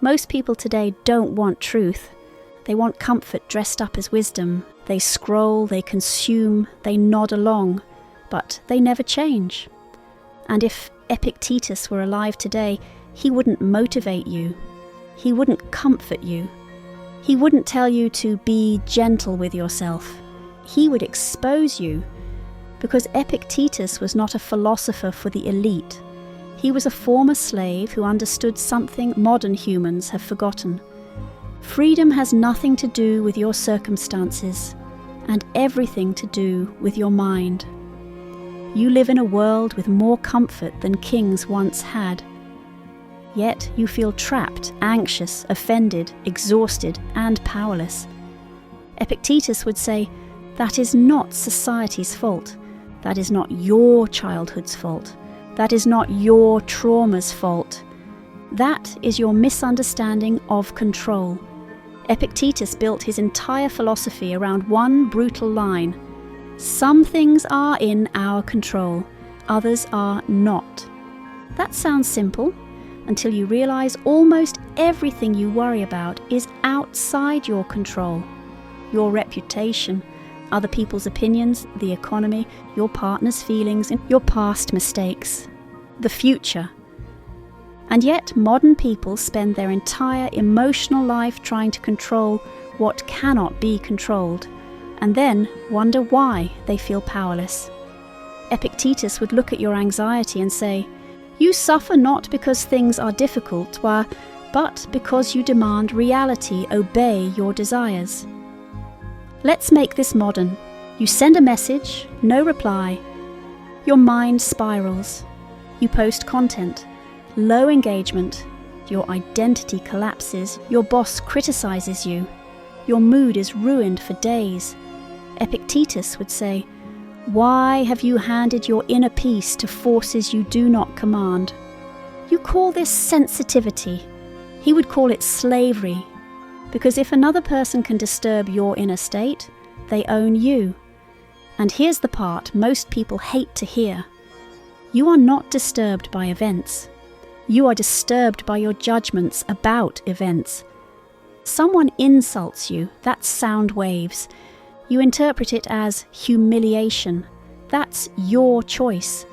Most people today don't want truth. They want comfort dressed up as wisdom. They scroll, they consume, they nod along, but they never change. And if Epictetus were alive today, he wouldn't motivate you. He wouldn't comfort you. He wouldn't tell you to be gentle with yourself. He would expose you, because Epictetus was not a philosopher for the elite. He was a former slave who understood something modern humans have forgotten. Freedom has nothing to do with your circumstances, and everything to do with your mind. You live in a world with more comfort than kings once had. Yet you feel trapped, anxious, offended, exhausted, and powerless. Epictetus would say, that is not society's fault. That is not your childhood's fault. That is not your trauma's fault. That is your misunderstanding of control. Epictetus built his entire philosophy around one brutal line. Some things are in our control, others are not. That sounds simple, until you realize almost everything you worry about is outside your control. Your reputation, other people's opinions, the economy, your partner's feelings, and your past mistakes, the future. And yet modern people spend their entire emotional life trying to control what cannot be controlled, and then wonder why they feel powerless. Epictetus would look at your anxiety and say, you suffer not because things are difficult, but because you demand reality obey your desires. Let's make this modern. You send a message, no reply. Your mind spirals. You post content, low engagement. Your identity collapses. Your boss criticizes you. Your mood is ruined for days. Epictetus would say, why have you handed your inner peace to forces you do not command? You call this sensitivity. He would call it slavery, because if another person can disturb your inner state, they own you. And here's the part most people hate to hear. You are not disturbed by events. You are disturbed by your judgments about events. Someone insults you, that's sound waves. You interpret it as humiliation. That's your choice.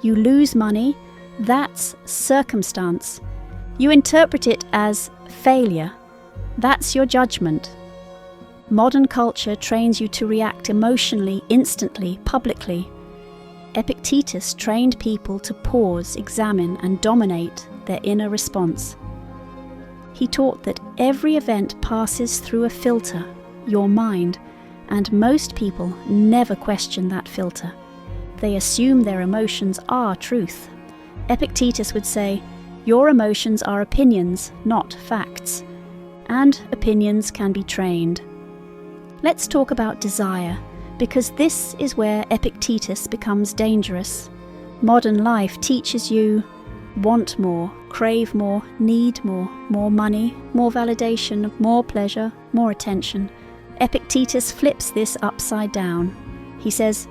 You lose money. That's circumstance. You interpret it as failure. That's your judgment. Modern culture trains you to react emotionally, instantly, publicly. Epictetus trained people to pause, examine, and dominate their inner response. He taught that every event passes through a filter, your mind, and most people never question that filter. They assume their emotions are truth. Epictetus would say, your emotions are opinions, not facts, and opinions can be trained. Let's talk about desire, because this is where Epictetus becomes dangerous. Modern life teaches you want more, crave more, need more money, more validation, more pleasure, more attention. Epictetus flips this upside down. He says,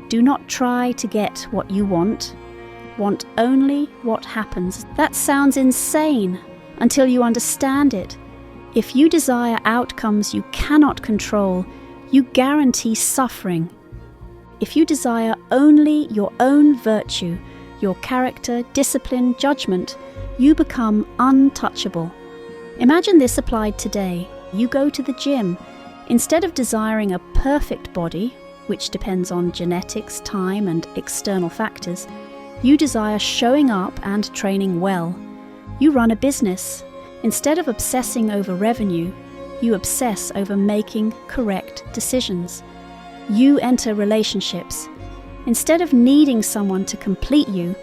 do not try to get what you want only what happens. That sounds insane until you understand it. If you desire outcomes you cannot control, you guarantee suffering. If you desire only your own virtue, your character, discipline, judgment, you become untouchable. Imagine this applied today. You go to the gym. Instead of desiring a perfect body, which depends on genetics, time, and external factors, you desire showing up and training well. You run a business. Instead of obsessing over revenue, you obsess over making correct decisions. You enter relationships. Instead of needing someone to complete you,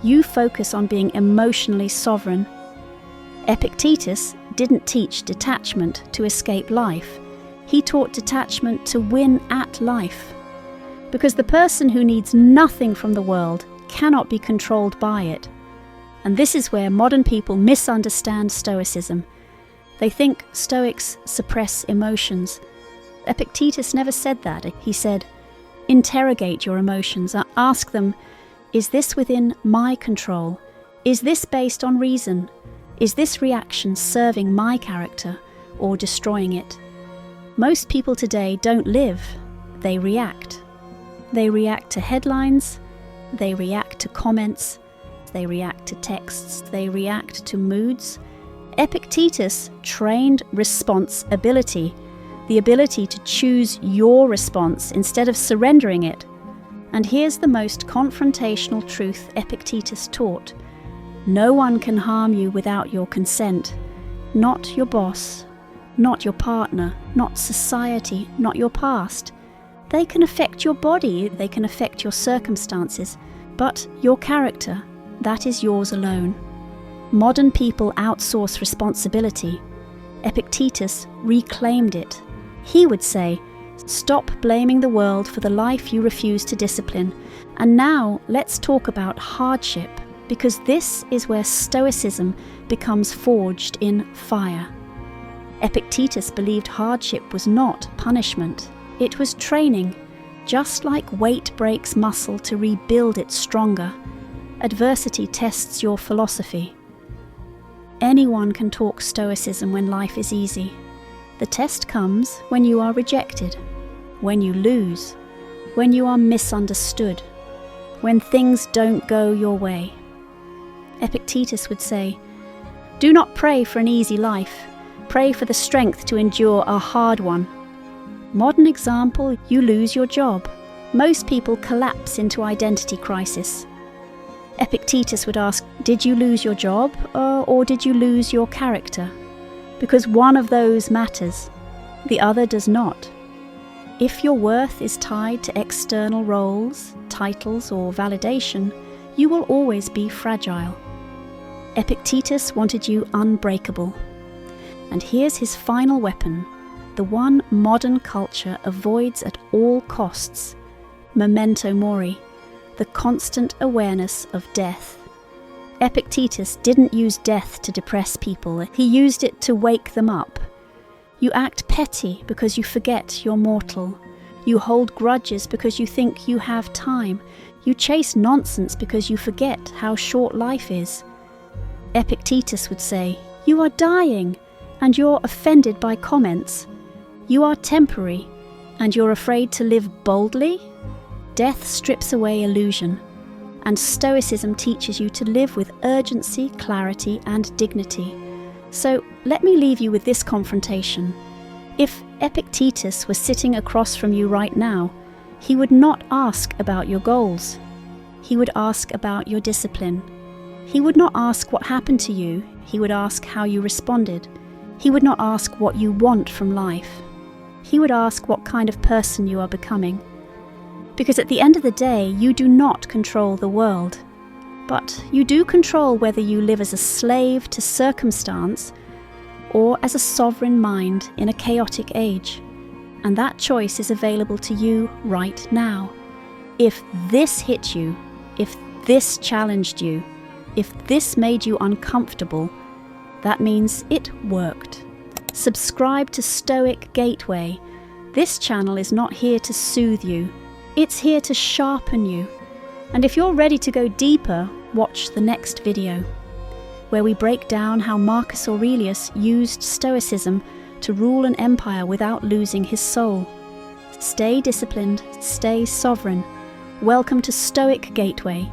you focus on being emotionally sovereign. Epictetus didn't teach detachment to escape life. He taught detachment to win at life. Because the person who needs nothing from the world cannot be controlled by it. And this is where modern people misunderstand Stoicism. They think Stoics suppress emotions. Epictetus never said that. He said, interrogate your emotions. Ask them, is this within my control? Is this based on reason? Is this reaction serving my character or destroying it? Most people today don't live, they react. They react to headlines, they react to comments, they react to texts, they react to moods. Epictetus trained response ability, the ability to choose your response instead of surrendering it. And here's the most confrontational truth Epictetus taught. No one can harm you without your consent. Not your boss, not your partner, not society, not your past. They can affect your body, they can affect your circumstances, but your character, that is yours alone. Modern people outsource responsibility. Epictetus reclaimed it. He would say, stop blaming the world for the life you refuse to discipline. And now let's talk about hardship, because this is where Stoicism becomes forged in fire. Epictetus believed hardship was not punishment. It was training. Just like weight breaks muscle to rebuild it stronger, adversity tests your philosophy. Anyone can talk Stoicism when life is easy. The test comes when you are rejected, when you lose, when you are misunderstood, when things don't go your way. Epictetus would say, do not pray for an easy life, pray for the strength to endure a hard one. Modern example, you lose your job. Most people collapse into identity crisis. Epictetus would ask, did you lose your job or did you lose your character? Because one of those matters, the other does not. If your worth is tied to external roles, titles, or validation, you will always be fragile. Epictetus wanted you unbreakable. And here's his final weapon, the one modern culture avoids at all costs: memento mori, the constant awareness of death. Epictetus didn't use death to depress people, he used it to wake them up. You act petty because you forget you're mortal. You hold grudges because you think you have time. You chase nonsense because you forget how short life is. Epictetus would say, you are dying, and you're offended by comments. You are temporary, and you're afraid to live boldly? Death strips away illusion, and Stoicism teaches you to live with urgency, clarity, and dignity. So let me leave you with this confrontation. If Epictetus was sitting across from you right now, he would not ask about your goals. He would ask about your discipline. He would not ask what happened to you, he would ask how you responded. He would not ask what you want from life. He would ask what kind of person you are becoming. Because at the end of the day, you do not control the world. But you do control whether you live as a slave to circumstance or as a sovereign mind in a chaotic age. And that choice is available to you right now. If this hit you, if this challenged you, if this made you uncomfortable, that means it worked. Subscribe to Stoic Gateway. This channel is not here to soothe you. It's here to sharpen you. And if you're ready to go deeper, watch the next video, where we break down how Marcus Aurelius used Stoicism to rule an empire without losing his soul. Stay disciplined, stay sovereign. Welcome to Stoic Gateway.